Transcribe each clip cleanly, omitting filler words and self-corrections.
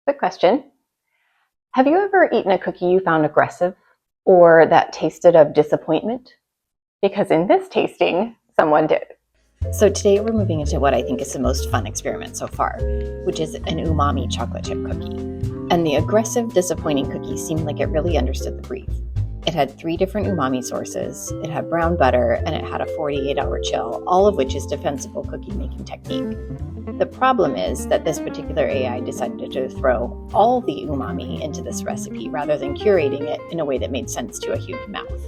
Quick question. Have you ever eaten a cookie you found aggressive or that tasted of disappointment? Because in this tasting, someone did. So today we're moving into what I think is the most fun experiment so far, which is an umami chocolate chip cookie. And the aggressive, disappointing cookie seemed like it really understood the brief. It had 3 different umami sources, it had brown butter, and it had a 48-hour chill, all of which is defensible cookie making technique. The problem is that this particular AI decided to throw all the umami into this recipe rather than curating it in a way that made sense to a human mouth.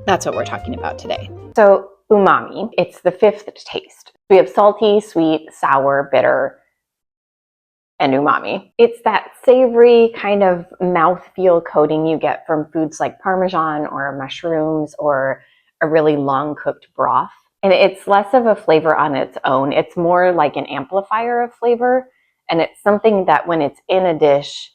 That's what we're talking about today. So umami, it's the 5th taste. We have salty, sweet, sour, bitter, and umami. It's that savory kind of mouthfeel coating you get from foods like parmesan or mushrooms or a really long cooked broth. And it's less of a flavor on its own. It's more like an amplifier of flavor. And it's something that when it's in a dish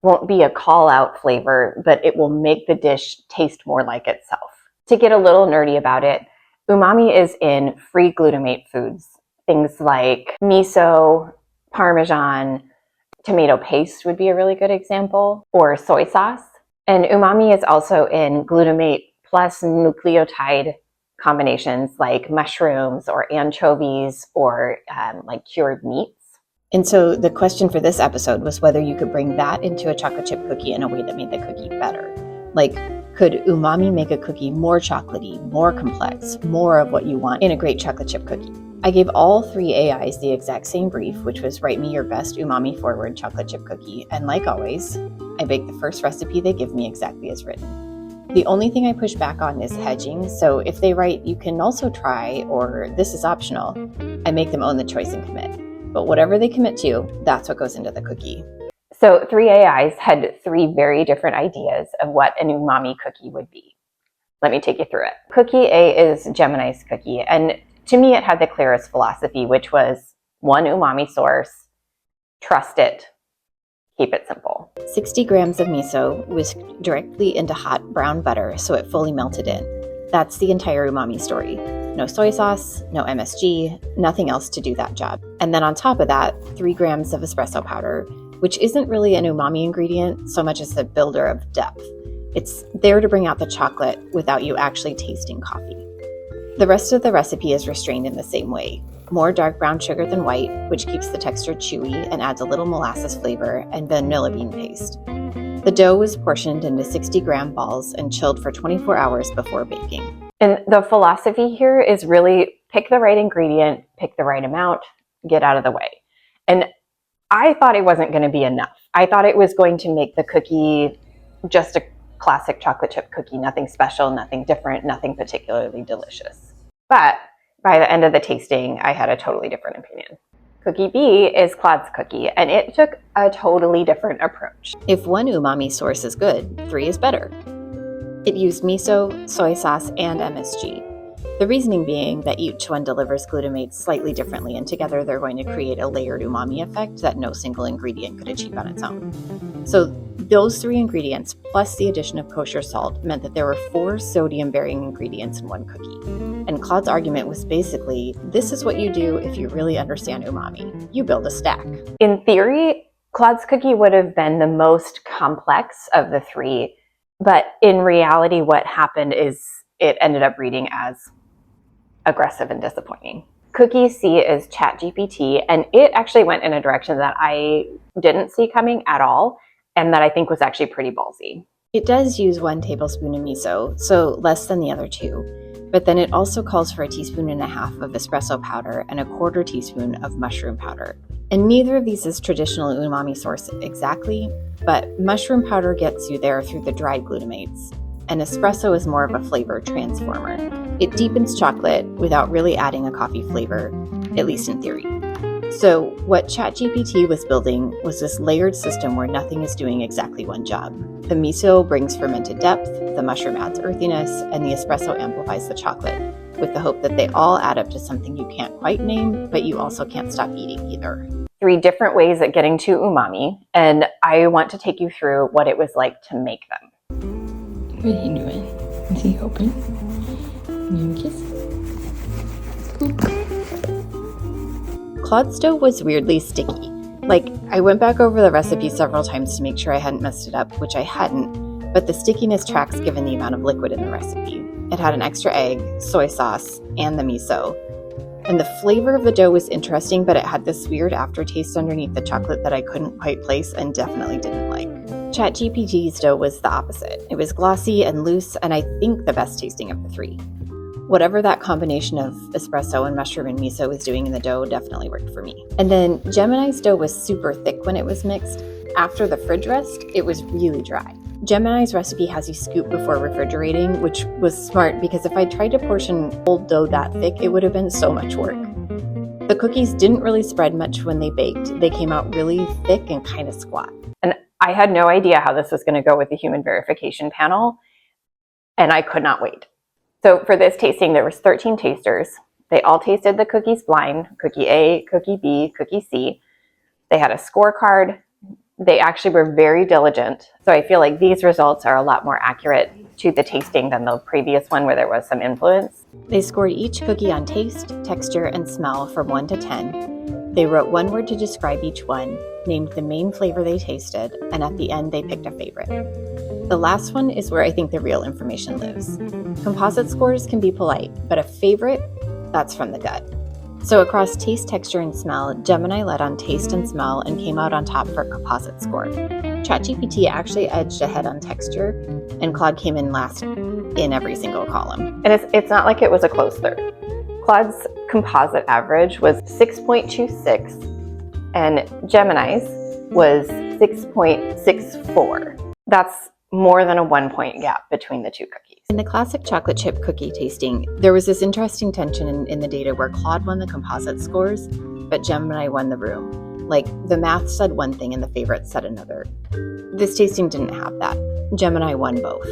won't be a call out flavor, but it will make the dish taste more like itself. To get a little nerdy about it, umami is in free glutamate foods. Things like miso, parmesan, tomato paste would be a really good example, or soy sauce. And umami is also in glutamate plus nucleotide combinations like mushrooms or anchovies or like cured meats. And so the question for this episode was whether you could bring that into a chocolate chip cookie in a way that made the cookie better. Like, could umami make a cookie more chocolatey, more complex, more of what you want in a great chocolate chip cookie? I gave all 3 AIs the exact same brief, which was write me your best umami-forward chocolate chip cookie. And like always, I bake the first recipe they give me exactly as written. The only thing I push back on is hedging. So if they write, you can also try, or this is optional, I make them own the choice and commit. But whatever they commit to, that's what goes into the cookie. So 3 AIs had 3 very different ideas of what an umami cookie would be. Let me take you through it. Cookie A is Gemini's cookie. And to me, it had the clearest philosophy, which was 1 umami source, trust it, keep it simple. 60 grams of miso whisked directly into hot brown butter so it fully melted in. That's the entire umami story. No soy sauce, no MSG, nothing else to do that job. And then on top of that, 3 grams of espresso powder, which isn't really an umami ingredient so much as the builder of depth. It's there to bring out the chocolate without you actually tasting coffee. The rest of the recipe is restrained in the same way. More dark brown sugar than white, which keeps the texture chewy and adds a little molasses flavor, and vanilla bean paste. The dough was portioned into 60-gram balls and chilled for 24 hours before baking. And the philosophy here is really pick the right ingredient, pick the right amount, get out of the way. And I thought it wasn't going to be enough. I thought it was going to make the cookie just a classic chocolate chip cookie, nothing special, nothing different, nothing particularly delicious. But by the end of the tasting, I had a totally different opinion. Cookie B is Claude's cookie, and it took a totally different approach. If 1 umami source is good, 3 is better. It used miso, soy sauce, and MSG. The reasoning being that each one delivers glutamate slightly differently, and together they're going to create a layered umami effect that no single ingredient could achieve on its own. So those 3 ingredients, plus the addition of kosher salt, meant that there were 4 sodium-bearing ingredients in 1 cookie. And Claude's argument was basically, this is what you do if you really understand umami. You build a stack. In theory, Claude's cookie would have been the most complex of the 3, but in reality, what happened is it ended up reading as aggressive and disappointing. Cookie C is ChatGPT, and it actually went in a direction that I didn't see coming at all, and that I think was actually pretty ballsy. It does use 1 tablespoon of miso, so less than the other 2, but then it also calls for 1.5 teaspoons of espresso powder and 1/4 teaspoon of mushroom powder. And neither of these is traditional umami source exactly, but mushroom powder gets you there through the dried glutamates, and espresso is more of a flavor transformer. It deepens chocolate without really adding a coffee flavor, at least in theory. So what ChatGPT was building was this layered system where nothing is doing exactly one job. The miso brings fermented depth, the mushroom adds earthiness, and the espresso amplifies the chocolate, with the hope that they all add up to something you can't quite name, but you also can't stop eating either. 3 different ways at getting to umami, and I want to take you through what it was like to make them. What are you doing? Is he open? Give me a kiss. Cool. Claude's dough was weirdly sticky, Like, I went back over the recipe several times to make sure I hadn't messed it up, which I hadn't, but the stickiness tracks given the amount of liquid in the recipe. It had an extra egg, soy sauce, and the miso. And the flavor of the dough was interesting, but it had this weird aftertaste underneath the chocolate that I couldn't quite place and definitely didn't like. ChatGPT's dough was the opposite. It was glossy and loose, and I think the best tasting of the three. Whatever that combination of espresso and mushroom and miso was doing in the dough definitely worked for me. And then Gemini's dough was super thick when it was mixed. After the fridge rest, it was really dry. Gemini's recipe has you scoop before refrigerating, which was smart because if I tried to portion old dough that thick, it would have been so much work. The cookies didn't really spread much when they baked. They came out really thick and kind of squat. And I had no idea how this was going to go with the human verification panel, and I could not wait. So for this tasting, there was 13 tasters. They all tasted the cookies blind, cookie A, cookie B, cookie C. They had a scorecard. They actually were very diligent. So I feel like these results are a lot more accurate to the tasting than the previous one where there was some influence. They scored each cookie on taste, texture, and smell from 1 to 10. They wrote one word to describe each one, named the main flavor they tasted, and at the end they picked a favorite. The last one is where I think the real information lives. Composite scores can be polite, but a favorite, that's from the gut. So across taste, texture, and smell, Gemini led on taste and smell and came out on top for composite score. ChatGPT actually edged ahead on texture, and Claude came in last in every single column. And it's not like it was a close third. Claude's composite average was 6.26, and Gemini's was 6.64. That's more than a 1-point gap between the two cookies. In the classic chocolate chip cookie tasting, there was this interesting tension in the data where Claude won the composite scores, but Gemini won the room. Like, the math said one thing and the favorite said another. This tasting didn't have that. Gemini won both.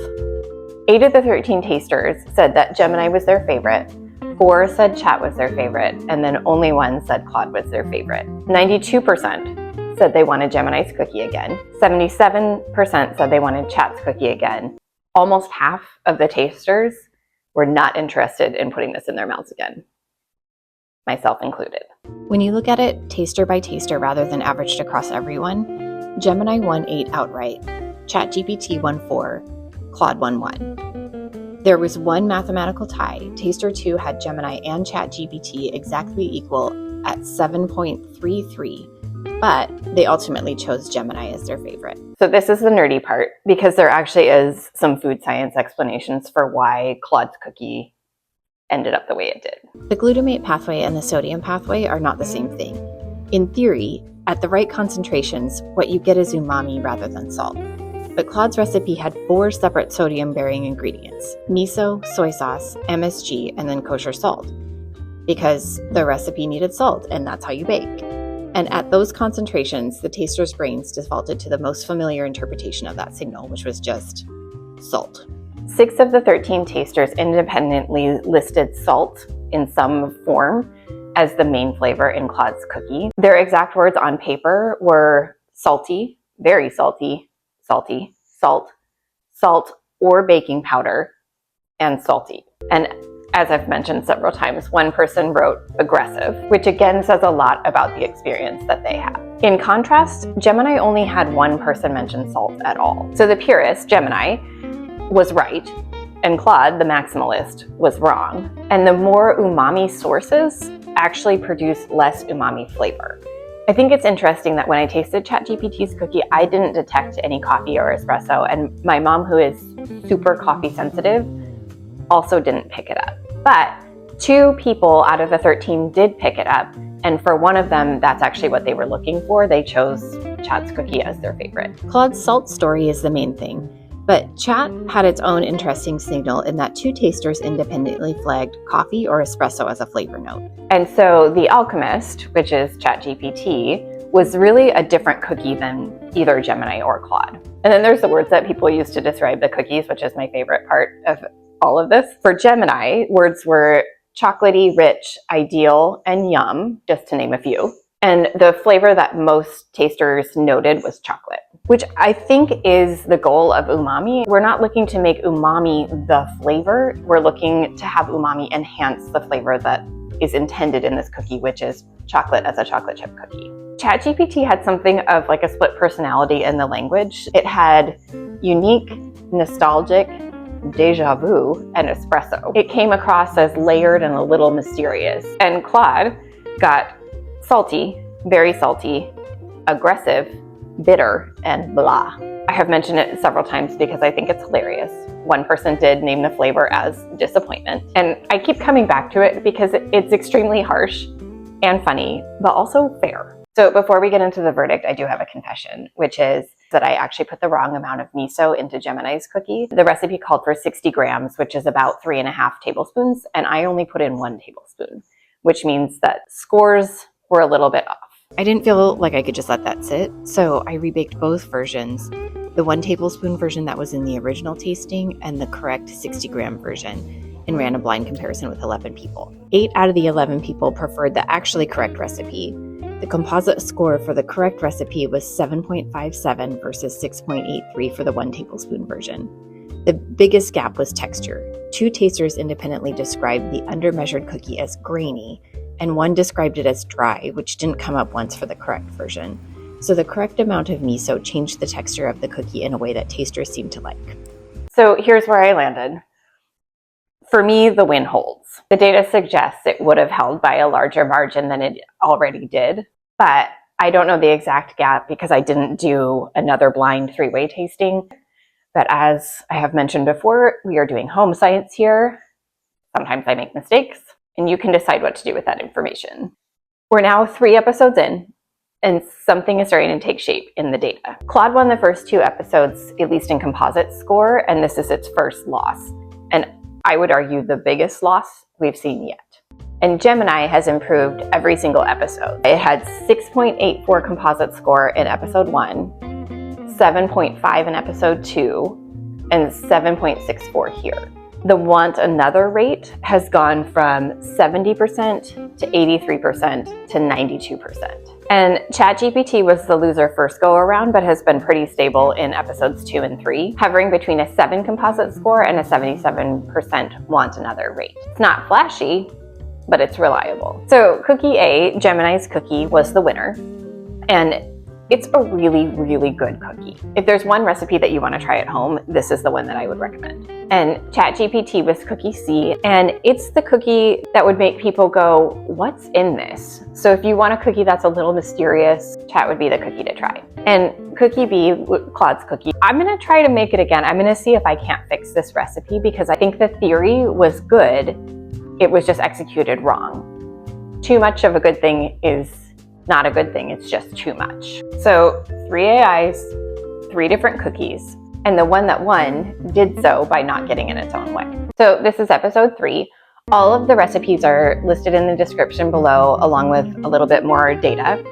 8 of the 13 tasters said that Gemini was their favorite. 4 said Chat was their favorite, and then only 1 said Claude was their favorite. 92% said they wanted Gemini's cookie again. 77% said they wanted Chat's cookie again. Almost half of the tasters were not interested in putting this in their mouths again, myself included. When you look at it taster by taster rather than averaged across everyone, Gemini won 8 outright, ChatGPT won 4, Claude won 1. There was one mathematical tie. Taster 2 had Gemini and ChatGPT exactly equal at 7.33, but they ultimately chose Gemini as their favorite. So this is the nerdy part, because there actually is some food science explanations for why Claude's cookie ended up the way it did. The glutamate pathway and the sodium pathway are not the same thing. In theory, at the right concentrations, what you get is umami rather than salt. But Claude's recipe had 4 separate sodium-bearing ingredients: miso, soy sauce, MSG, and then kosher salt. Because the recipe needed salt, and that's how you bake. And at those concentrations, the taster's brains defaulted to the most familiar interpretation of that signal, which was just salt. 6 of the 13 tasters independently listed salt in some form as the main flavor in Claude's cookie. Their exact words on paper were salty, very salty, salty, salt, salt or baking powder, and salty. And as I've mentioned several times, one person wrote aggressive, which again says a lot about the experience that they had. In contrast, Gemini only had one person mention salt at all. So the purist, Gemini, was right, and Claude, the maximalist, was wrong. And the more umami sources actually produce less umami flavor. I think it's interesting that when I tasted ChatGPT's cookie, I didn't detect any coffee or espresso, and my mom, who is super coffee sensitive, also didn't pick it up. But 2 people out of the 13 did pick it up, and for one of them, that's actually what they were looking for. They chose Chat's cookie as their favorite. Claude's salt story is the main thing, but Chat had its own interesting signal in that 2 tasters independently flagged coffee or espresso as a flavor note. And so The Alchemist, which is ChatGPT, was really a different cookie than either Gemini or Claude. And then there's the words that people use to describe the cookies, which is my favorite part of all of this. For Gemini, words were chocolatey, rich, ideal, and yum, just to name a few. And the flavor that most tasters noted was chocolate, which I think is the goal of umami. We're not looking to make umami the flavor. We're looking to have umami enhance the flavor that is intended in this cookie, which is chocolate as a chocolate chip cookie. ChatGPT had something of like a split personality in the language. It had unique, nostalgic, deja vu, and espresso. It came across as layered and a little mysterious. And Claude got salty, very salty, aggressive, bitter, and blah. I have mentioned it several times because I think it's hilarious. One person did name the flavor as disappointment. And I keep coming back to it because it's extremely harsh and funny, but also fair. So before we get into the verdict, I do have a confession, which is that I actually put the wrong amount of miso into Gemini's cookie. The recipe called for 60 grams, which is about 3.5 tablespoons, and I only put in 1 tablespoon, which means that scores were a little bit off. I didn't feel like I could just let that sit, so I rebaked both versions, the 1 tablespoon version that was in the original tasting and the correct 60-gram version, and ran a blind comparison with 11 people. 8 out of the 11 people preferred the actually correct recipe. The composite score for the correct recipe was 7.57 versus 6.83 for the 1 tablespoon version. The biggest gap was texture. 2 tasters independently described the undermeasured cookie as grainy, and 1 described it as dry, which didn't come up once for the correct version. So the correct amount of miso changed the texture of the cookie in a way that tasters seemed to like. So here's where I landed. For me, the win holds. The data suggests it would have held by a larger margin than it already did, but I don't know the exact gap because I didn't do another blind 3-way tasting. But as I have mentioned before, we are doing home science here. Sometimes I make mistakes, and you can decide what to do with that information. We're now 3 episodes in, and something is starting to take shape in the data. Claude won the first 2 episodes, at least in composite score, and this is its first loss. And I would argue the biggest loss we've seen yet. And Gemini has improved every single episode. It had 6.84 composite score in episode 1, 7.5 in episode 2, and 7.64 here. The want another rate has gone from 70% to 83% to 92%. And ChatGPT was the loser first go around, but has been pretty stable in episodes 2 and 3, hovering between a 7 composite score and a 77% want another rate. It's not flashy, but it's reliable. So cookie A, Gemini's cookie, was the winner. And it's a really, really good cookie. If there's one recipe that you want to try at home, this is the one that I would recommend. And ChatGPT was cookie C, and it's the cookie that would make people go, what's in this? So if you want a cookie that's a little mysterious, Chat would be the cookie to try. And cookie B, Claude's cookie, I'm gonna try to make it again. I'm gonna see if I can't fix this recipe because I think the theory was good. It was just executed wrong. Too much of a good thing is not a good thing, it's just too much. So 3 AIs, 3 different cookies, and the one that won did so by not getting in its own way. So this is episode 3. All of the recipes are listed in the description below, along with a little bit more data.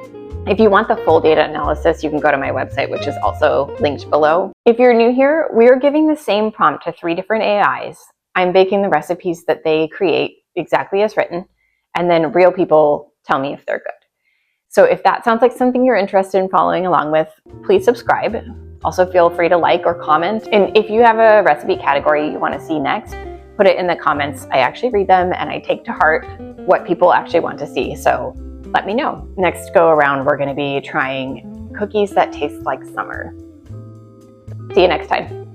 If you want the full data analysis, you can go to my website, which is also linked below. If you're new here, we are giving the same prompt to 3 different AIs. I'm baking the recipes that they create exactly as written, and then real people tell me if they're good. So if that sounds like something you're interested in following along with, please subscribe. Also feel free to like or comment. And if you have a recipe category you want to see next, put it in the comments. I actually read them and I take to heart what people actually want to see. So let me know. Next go around, we're going to be trying cookies that taste like summer. See you next time.